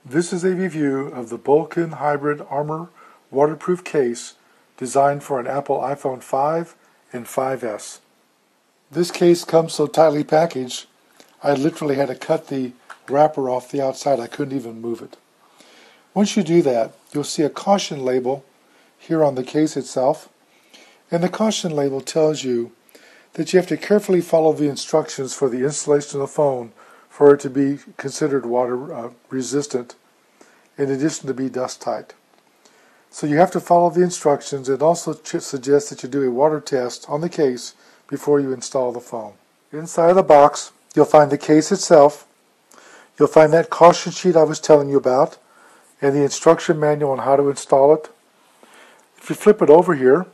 This is a review of the Bolkin Hybrid Armor waterproof case designed for an Apple iPhone 5 and 5S. This case comes so tightly packaged, I literally had to cut the wrapper off the outside. I couldn't even move it. Once you do that, you'll see a caution label here on the case itself, and the caution label tells you that you have to carefully follow the instructions for the installation of the phone for it to be considered water resistant, in addition to be dust tight. So you have to follow the instructions. It also suggests that you do a water test on the case before you install the phone. Inside of the box, you'll find the case itself. You'll find that caution sheet I was telling you about and the instruction manual on how to install it. If you flip it over here,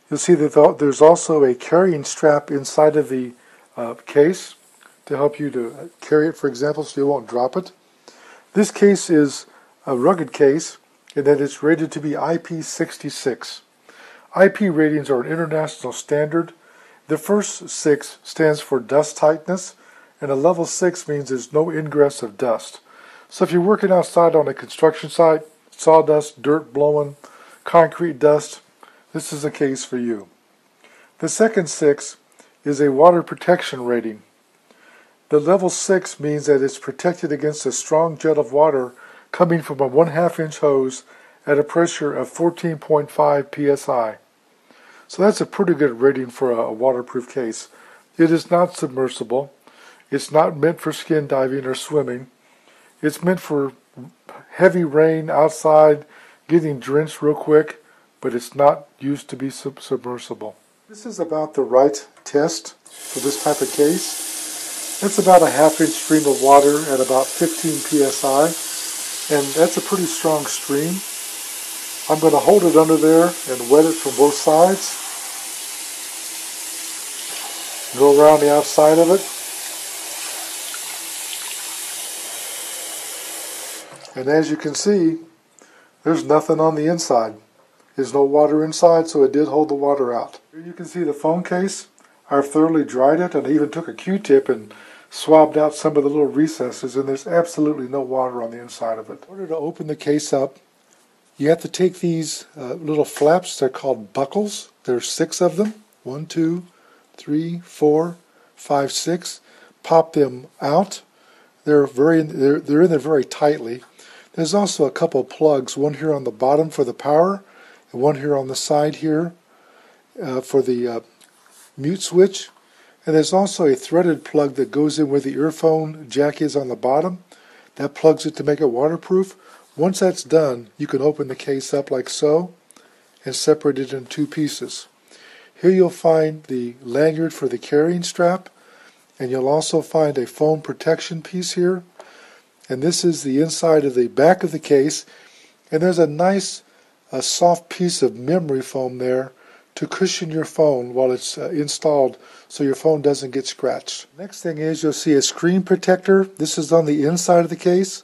you'll see that there's also a carrying strap inside of the case to help you to carry it, for example, so you won't drop it. This case is a rugged case in that it's rated to be IP66. IP ratings are an international standard. The first 6 stands for dust tightness, and a level 6 means there's no ingress of dust. So if you're working outside on a construction site, sawdust, dirt blowing, concrete dust, this is a case for you. The second 6 is a water protection rating. The level 6 means that it's protected against a strong jet of water coming from a 1/2 inch hose at a pressure of 14.5 psi. So that's a pretty good rating for a waterproof case. It is not submersible. It's not meant for skin diving or swimming. It's meant for heavy rain outside, getting drenched real quick, but it's not used to be submersible. This is about the right test for this type of case. It's about a 1/2 inch stream of water at about 15 psi, and that's a pretty strong stream. I'm going to hold it under there and wet it from both sides. Go around the outside of it. And as you can see, there's nothing on the inside. There's no water inside, so it did hold the water out. Here you can see the phone case. I've thoroughly dried it, and I even took a Q-tip and swabbed out some of the little recesses, and there's absolutely no water on the inside of it. In order to open the case up, you have to take these little flaps. They're called buckles. There's 6 of them. 1, 2, 3, 4, 5, 6. Pop them out. They're in there very tightly. There's also a couple of plugs, one here on the bottom for the power, and one here on the side here for the mute switch. And there's also a threaded plug that goes in where the earphone jack is on the bottom. That plugs it to make it waterproof. Once that's done, you can open the case up like so and separate it in 2 pieces. Here you'll find the lanyard for the carrying strap, and you'll also find a foam protection piece here. And this is the inside of the back of the case, and there's a nice soft piece of memory foam there to cushion your phone while it's installed so your phone doesn't get scratched. Next thing is you'll see a screen protector. This is on the inside of the case.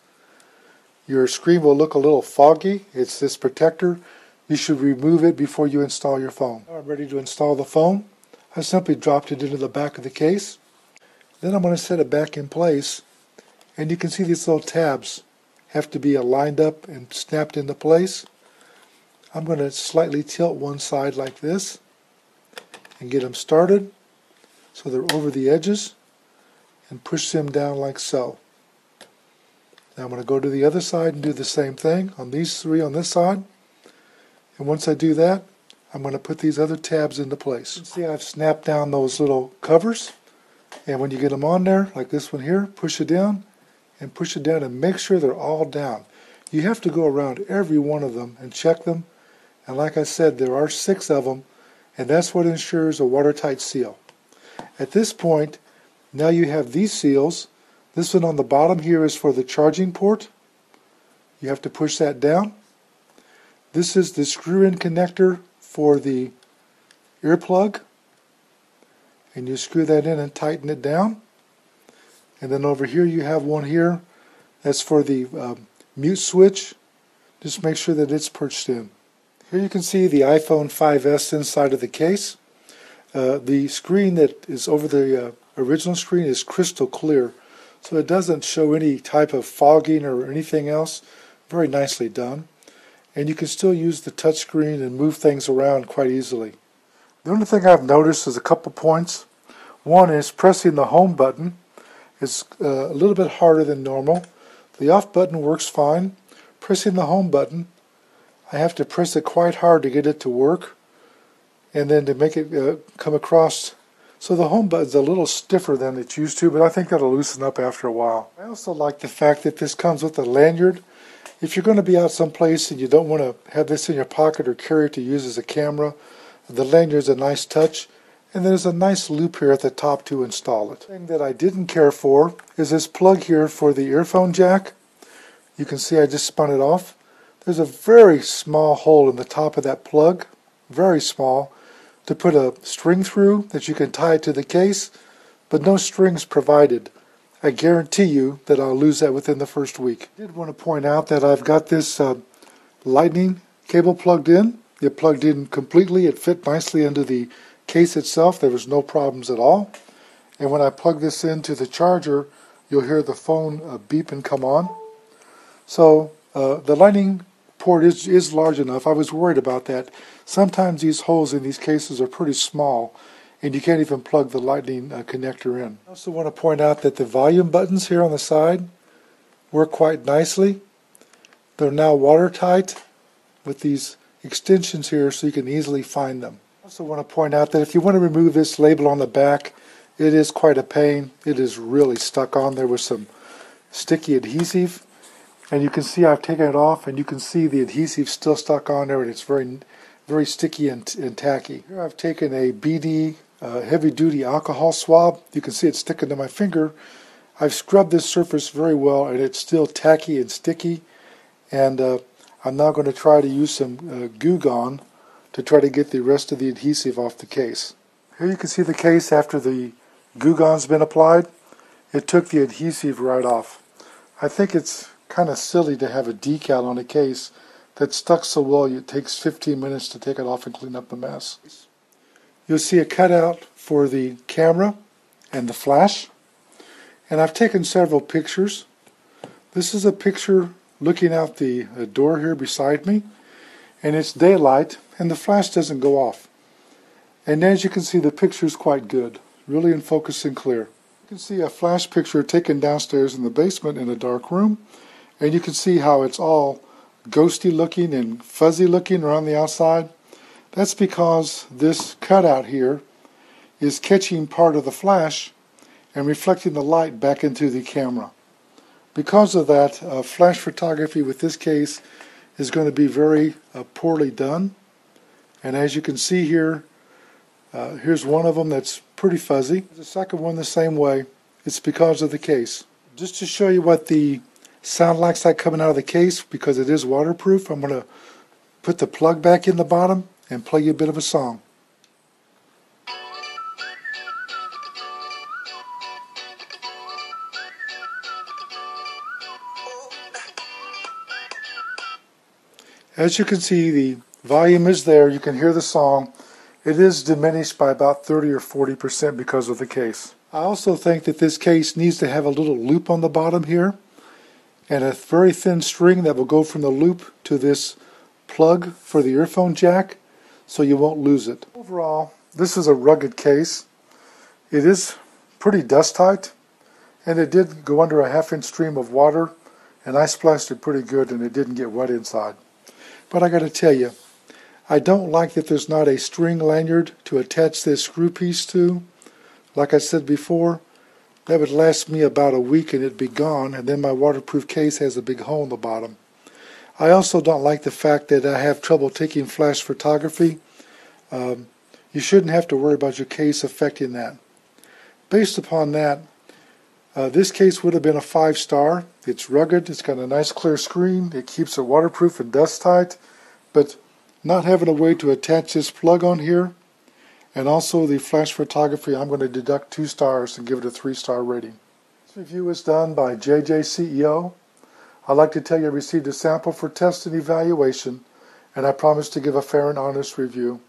Your screen will look a little foggy. It's this protector. You should remove it before you install your phone. Now I'm ready to install the phone. I simply dropped it into the back of the case. Then I'm going to set it back in place, and you can see these little tabs have to be lined up and snapped into place. I'm going to slightly tilt one side like this and get them started so they're over the edges, and push them down like so. Now I'm going to go to the other side and do the same thing on these 3 on this side. And once I do that, I'm going to put these other tabs into place. You see, I've snapped down those little covers, and when you get them on there, like this one here, push it down and push it down and make sure they're all down. You have to go around every one of them and check them. And like I said, there are 6 of them, and that's what ensures a watertight seal. At this point, now you have these seals. This one on the bottom here is for the charging port. You have to push that down. This is the screw-in connector for the earplug, and you screw that in and tighten it down. And then over here you have one here that's for the mute switch. Just make sure that it's perched in. Here you can see the iPhone 5S inside of the case. The screen that is over the original screen is crystal clear, so it doesn't show any type of fogging or anything else. Very nicely done. And you can still use the touchscreen and move things around quite easily. The only thing I've noticed is a couple points. One is pressing the home button is a little bit harder than normal. The off button works fine. Pressing the home button, I have to press it quite hard to get it to work, and then to make it come across. So the home button's a little stiffer than it's used to, but I think that'll loosen up after a while. I also like the fact that this comes with a lanyard. If you're going to be out someplace and you don't want to have this in your pocket or carry it to use as a camera, the lanyard's a nice touch. And there's a nice loop here at the top to install it. The thing that I didn't care for is this plug here for the earphone jack. You can see I just spun it off. There's a very small hole in the top of that plug, very small, to put a string through that you can tie it to the case, but no strings provided. I guarantee you that I'll lose that within the first week. I did want to point out that I've got this lightning cable plugged in. It plugged in completely. It fit nicely into the case itself. There was no problems at all. And when I plug this into the charger, you'll hear the phone beep and come on. So the lightning port is large enough. I was worried about that. Sometimes these holes in these cases are pretty small, and you can't even plug the lightning connector in. I also want to point out that the volume buttons here on the side work quite nicely. They're now watertight with these extensions here so you can easily find them. I also want to point out that if you want to remove this label on the back, it is quite a pain. It is really stuck on there with some sticky adhesive. And you can see I've taken it off, and you can see the adhesive still stuck on there, and it's very, very sticky and tacky. Here I've taken a BD heavy-duty alcohol swab. You can see it sticking to my finger. I've scrubbed this surface very well, and it's still tacky and sticky. And I'm now going to try to use some Goo Gone to try to get the rest of the adhesive off the case. Here you can see the case after the Goo Gone's been applied. It took the adhesive right off. I think it's kind of silly to have a decal on a case that's stuck so well it takes 15 minutes to take it off and clean up the mess. You'll see a cutout for the camera and the flash. And I've taken several pictures. This is a picture looking out the door here beside me, and it's daylight and the flash doesn't go off. And as you can see, the picture is quite good, really in focus and clear. You can see a flash picture taken downstairs in the basement in a dark room, and you can see how it's all ghosty looking and fuzzy looking around the outside. That's because this cutout here is catching part of the flash and reflecting the light back into the camera. Because of that, flash photography with this case is going to be very poorly done. And as you can see here, here's one of them that's pretty fuzzy. The second one the same way. It's because of the case. Just to show you what the sound like's like coming out of the case, because it is waterproof, I'm going to put the plug back in the bottom and play you a bit of a song. As you can see, the volume is there. You can hear the song. It is diminished by about 30 or 40% because of the case. I also think that this case needs to have a little loop on the bottom here and a very thin string that will go from the loop to this plug for the earphone jack so you won't lose it. Overall, this is a rugged case. It is pretty dust tight, and it did go under a half-inch stream of water, and I splashed it pretty good and it didn't get wet inside. But I got to tell you, I don't like that there's not a string lanyard to attach this screw piece to. Like I said before, that would last me about a week and it'd be gone, and then my waterproof case has a big hole in the bottom. I also don't like the fact that I have trouble taking flash photography. You shouldn't have to worry about your case affecting that. Based upon that, this case would have been a 5-star. It's rugged, it's got a nice clear screen, it keeps it waterproof and dust tight, but not having a way to attach this plug on here, and also the flash photography, I'm going to deduct 2 stars and give it a 3-star rating. This review is done by jjceo. I'd like to tell you I received a sample for test and evaluation, and I promise to give a fair and honest review.